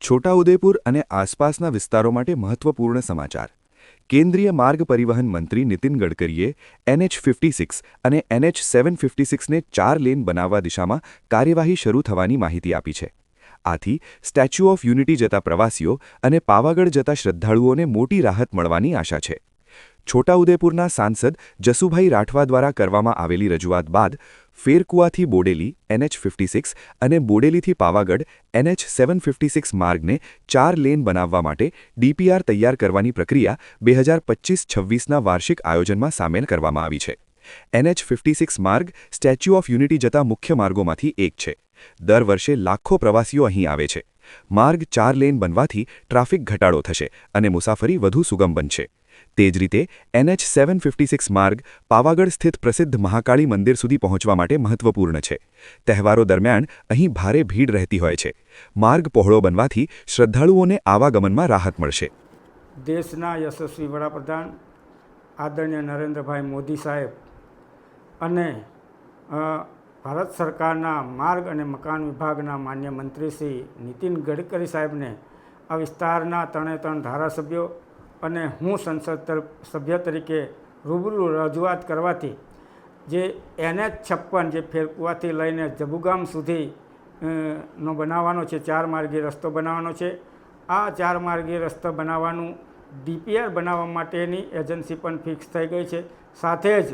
છોટાઉદેપુર અને આસપાસના વિસ્તારો માટે મહત્વપૂર્ણ સમાચાર। કેન્દ્રીય માર્ગ પરિવહન મંત્રી નીતિન ગડકરીએ NH56 અને NH756ને 4 લેન બનાવવા દિશામાં કાર્યવાહી શરૂ થવાની માહિતી આપી છે। આથી સ્ટેચ્યુ ઓફ યુનિટી જતા પ્રવાસીઓ અને પાવાગઢ જતા શ્રદ્ધાળુઓને મોટી રાહત મળવાની આશા છે। છોટાઉદેપુરના સાંસદ જસુભાઈ રાઠવા દ્વારા કરવામાં આવેલી રજૂઆત બાદ ફેરકુઆથી બોડેલી NH56 અને બોડેલીથી પાવાગઢ NH756 માર્ગને 4 લેન બનાવવા માટે DPR તૈયાર કરવાની પ્રક્રિયા 2025-26ના વાર્ષિક આયોજનમાં સામેલ કરવામાં આવી છે। NH56 માર્ગ સ્ટેચ્યુ ઓફ યુનિટી જતા મુખ્ય માર્ગોમાંથી એક છે। દર વર્ષે લાખો પ્રવાસીઓ અહીં આવે છે। માર્ગ 4 લેન બનવાથી ટ્રાફિક ઘટાડો થશે અને મુસાફરી વધુ સુગમ બનશે। તે જ રીતે NH756 માર્ગ પાવાગઢ સ્થિત પ્રસિદ્ધ મહાકાળી મંદિર સુધી પહોંચવા માટે મહત્વપૂર્ણ છે। તહેવારો દરમિયાન અહીં ભારે ભીડ રહેતી હોય છે। માર્ગ પહોળો બનવાથી શ્રદ્ધાળુઓને આવાગમનમાં રાહત મળશે। દેશના યશસ્વી વડાપ્રધાન આદરણીય નરેન્દ્રભાઈ મોદી સાહેબ અને ભારત સરકારના માર્ગ અને મકાન વિભાગના માન્ય મંત્રી શ્રી નીતિન ગડકરી સાહેબને આ વિસ્તારના 3 ધારાસભ્યો અને હું સંસદ સભ્ય તરીકે રૂબરૂ રજૂઆત કરવાથી જે NH56 જે ફેરકુવાથી લઈને જબુગામ સુધી નો બનાવવાનો છે, 4 માર્ગીય રસ્તો બનાવવાનો છે। આ 4 માર્ગીય રસ્તો બનાવવાનું DPR બનાવવા માટેની એજન્સી પણ ફિક્સ થઈ ગઈ છે। સાથે જ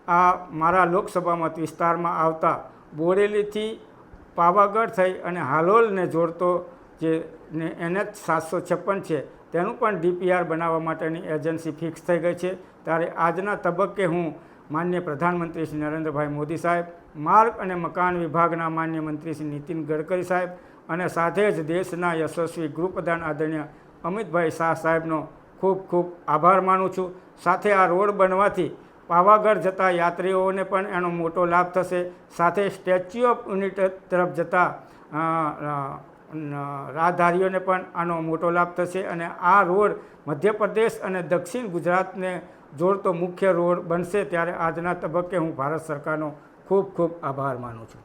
આ મારા લોકસભા મત વિસ્તારમાં આવતા બોડેલીથી પાવાગઢ થઈ અને હાલોલને જોડતો જે NH756 છે તેનું પણ DPR બનાવવા માટેની એજન્સી ફિક્સ થઈ ગઈ છે। ત્યારે આજના તબક્કે હું માન્ય પ્રધાનમંત્રી શ્રી નરેન્દ્રભાઈ મોદી સાહેબ, માર્ગ અને મકાન વિભાગના માન્ય મંત્રી શ્રી નીતિન ગડકરી સાહેબ અને સાથે જ દેશના યશસ્વી ગૃહપ્રધાન આદરણીય અમિતભાઈ શાહ સાહેબનો ખૂબ ખૂબ આભાર માનું છું। સાથે આ રોડ બનવાથી પાવાગઢ જતા યાત્રીઓને પણ એનો મોટો લાભ થશે। સાથે સ્ટેચ્યુ ઓફ યુનિટી તરફ જતા રાહદારીઓને પણ આનો મોટો લાભ થશે અને આ રોડ મધ્યપ્રદેશ અને દક્ષિણ ગુજરાતને જોડતો મુખ્ય રોડ બનશે। ત્યારે આજના તબક્કે હું ભારત સરકારનો ખૂબ ખૂબ આભાર માનું છું।